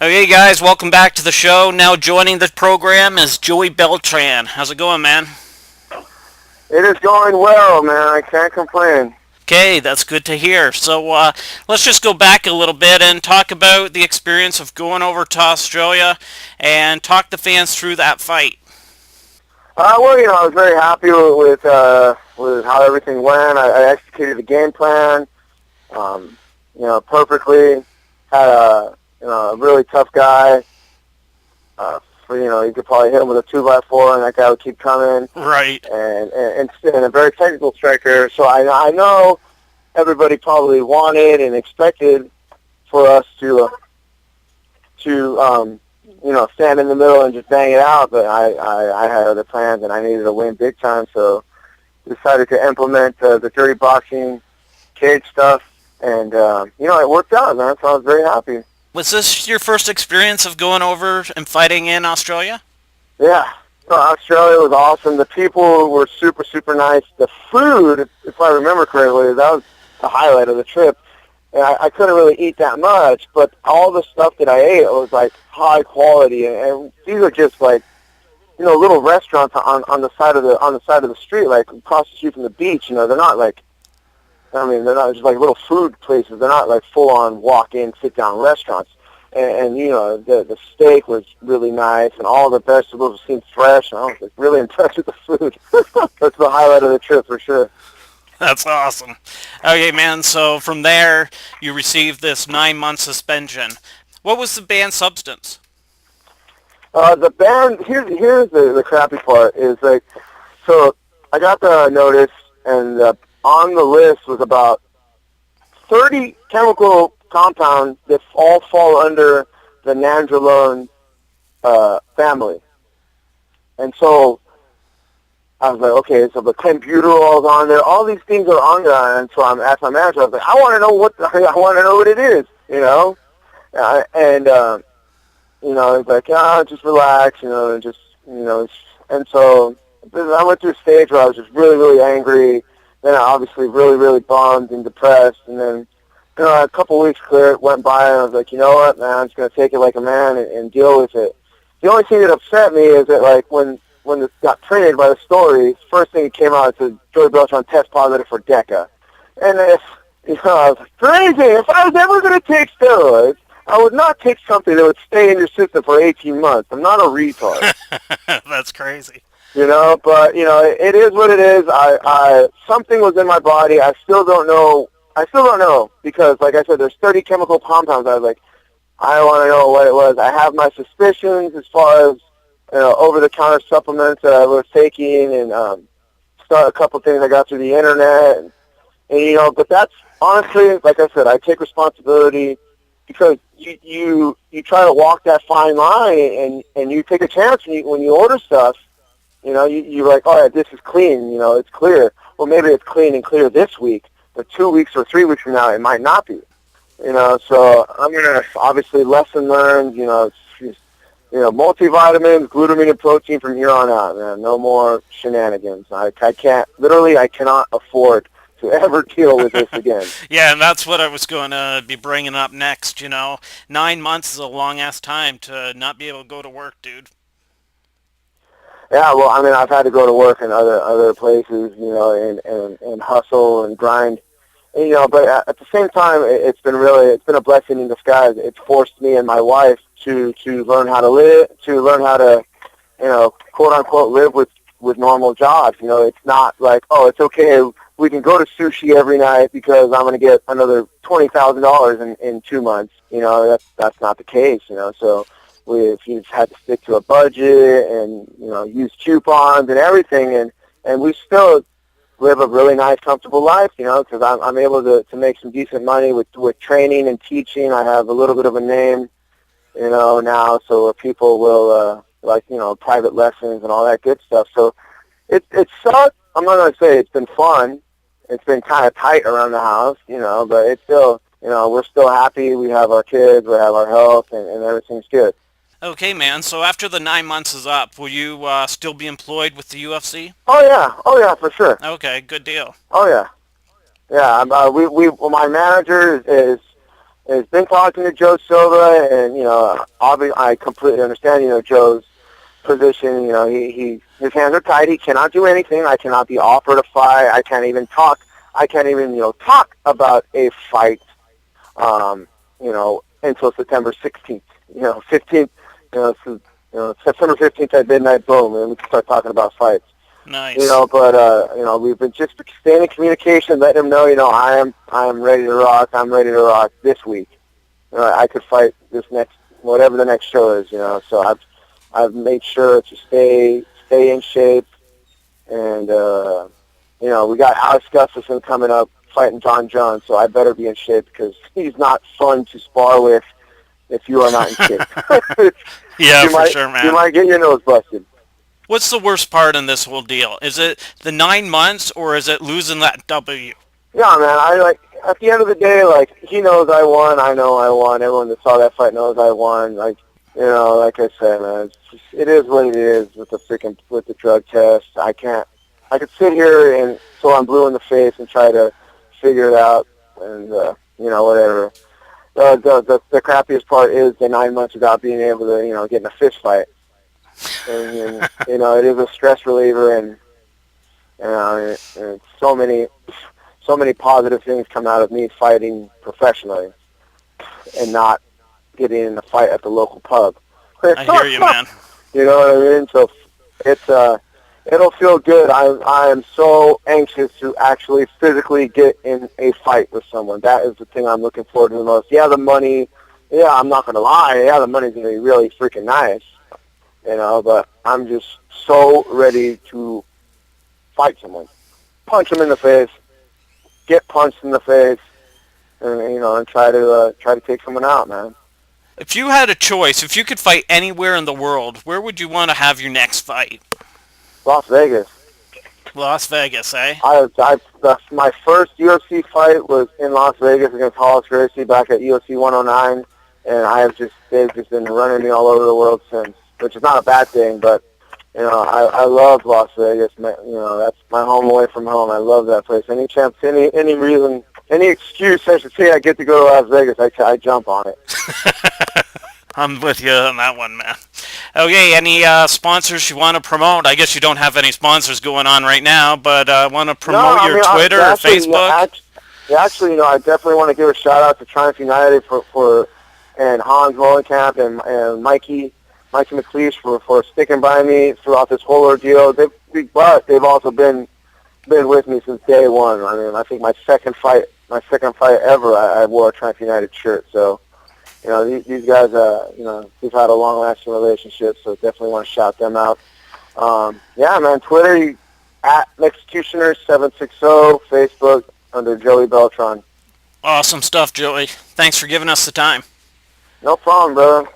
Okay, guys, welcome back to the show. Now joining the program is Joey Beltran. How's it going, man? It is going well, man. I can't complain. Okay, that's good to hear. So let's just go back a little bit and talk about the experience of going over to Australia and talk the fans through that fight. Well, I was very happy with how everything went. I executed the game plan, perfectly. Had a really tough guy. You could probably hit him with a 2x4, and that guy would keep coming. Right. And a very technical striker. So I know everybody probably wanted and expected for us to stand in the middle and just bang it out. But I had other plans, and I needed to win big time. So decided to implement the dirty boxing cage stuff, and it worked out, man. So I was very happy. Was this your first experience of going over and fighting in Australia? Yeah. So Australia was awesome. The people were super, super nice. The food, if I remember correctly, that was the highlight of the trip. And I couldn't really eat that much, but all the stuff that I ate was like high quality. And these are just like, little restaurants on the side of the street, like across the street from the beach. They're not like, they're not just like little food places. They're not like full-on walk-in, sit-down restaurants. And the steak was really nice, and all the vegetables seemed fresh. And I was like really impressed with the food. That's the highlight of the trip for sure. That's awesome. Okay, man, so from there, you received this 9-month suspension. What was the banned substance? The band, here's the crappy part is like, so I got the notice, and on the list was about 30 chemical compounds that all fall under the nandrolone family. And so I was like, okay, so the clenbuterol is on there. All these things are on there. And so I asked my manager, I was like, I want to know what it is, he's like, just relax, and just, and so I went through a stage where I was just really, really angry. Then I obviously really, really bummed and depressed. And then, a couple weeks went by, and I was like, you know what, man, I'm just going to take it like a man and deal with it. The only thing that upset me is that, like, when it got printed by the story, first thing that came out said Joey Beltran test positive for DECA. And I was like, crazy. If I was ever going to take steroids, I would not take something that would stay in your system for 18 months. I'm not a retard. That's crazy. But, it is what it is. Something was in my body. I still don't know because, like I said, there's 30 chemical compounds. I was like, I want to know what it was. I have my suspicions as far as, over-the-counter supplements that I was taking, and a couple things I got through the internet. And but that's, honestly, like I said, I take responsibility because you try to walk that fine line, and you take a chance when you order stuff. You're like, all right, this is clean, it's clear. Well, maybe it's clean and clear this week, but 2 weeks or 3 weeks from now, it might not be. So I'm going to, obviously, lesson learned, multivitamins, glutamine, and protein from here on out, man. No more shenanigans. I cannot afford to ever deal with this again. Yeah, and that's what I was going to be bringing up next, 9 months is a long-ass time to not be able to go to work, dude. Yeah, well, I've had to go to work in other places, and hustle and grind, but at the same time, it's been a blessing in disguise. It's forced me and my wife to learn how to live, quote unquote, live with normal jobs. It's not like, oh, it's okay, we can go to sushi every night because I'm going to get another $20,000 in 2 months. That's not the case. So we've had to stick to a budget and use coupons and everything, and we still live a really nice, comfortable life, because I'm able to make some decent money with training and teaching. I have a little bit of a name, now, so people will private lessons and all that good stuff. So it sucks. I'm not going to say it's been fun. It's been kind of tight around the house, but it's still, we're still happy. We have our kids, we have our health, and everything's good. Okay, man, so after the 9 months is up, will you still be employed with the UFC? Oh yeah, for sure. Okay, good deal. Oh yeah. Yeah, well, my manager is has been talking to Joe Silva, and obviously I completely understand Joe's position. His hands are tied. He cannot do anything. I cannot be offered a fight. I can't even talk. I can't even talk about a fight. Until September 16th. 15th. September 15th at midnight. Boom, and we can start talking about fights. Nice. But we've been just staying in communication, letting him know, I am ready to rock. I'm ready to rock this week. I could fight this whatever the next show is. So I've made sure to stay in shape, and we got Alex Gustafsson coming up fighting John Jones, so I better be in shape because he's not fun to spar with if you are not in shape. Yeah, for sure, man. You might get your nose busted. What's the worst part in this whole deal? Is it the 9 months, or is it losing that W? Yeah, man. At the end of the day, he knows I won. I know I won. Everyone that saw that fight knows I won. Like I said, man, it is what it is with the drug test. I could sit here and so I'm blue in the face and try to figure it out, and whatever. The crappiest part is the 9 months without being able to get in a fist fight, and it is a stress reliever, and so many positive things come out of me fighting professionally and not getting in a fight at the local pub. I hear you, man. You know what I mean? So it'll feel good. I am so anxious to actually physically get in a fight with someone. That is the thing I'm looking forward to the most. Yeah, the money. Yeah, I'm not gonna lie. Yeah, the money's gonna be really freaking nice. But I'm just so ready to fight someone, punch them in the face, get punched in the face, and try to take someone out, man. If you had a choice, if you could fight anywhere in the world, where would you want to have your next fight? Las Vegas. Las Vegas, eh? My first UFC fight was in Las Vegas against Hollis Gracie back at UFC 109, and they've just been running me all over the world since, which is not a bad thing, but I love Las Vegas. That's my home away from home. I love that place. Any chance, any reason, any excuse I should say I get to go to Las Vegas, I jump on it. I'm with you on that one, man. Okay, any sponsors you want to promote? I guess you don't have any sponsors going on right now, but want to promote your Twitter or Facebook? Actually, I definitely want to give a shout out to Triumph United and Hans Molenkamp and Mikey McLeish for sticking by me throughout this whole ordeal. They've also been with me since day one. I think my second fight ever, I wore a Triumph United shirt. So, these guys, we've had a long-lasting relationship, so definitely want to shout them out. Yeah, man, Twitter, at Executioner760, Facebook, under Joey Beltran. Awesome stuff, Joey. Thanks for giving us the time. No problem, brother.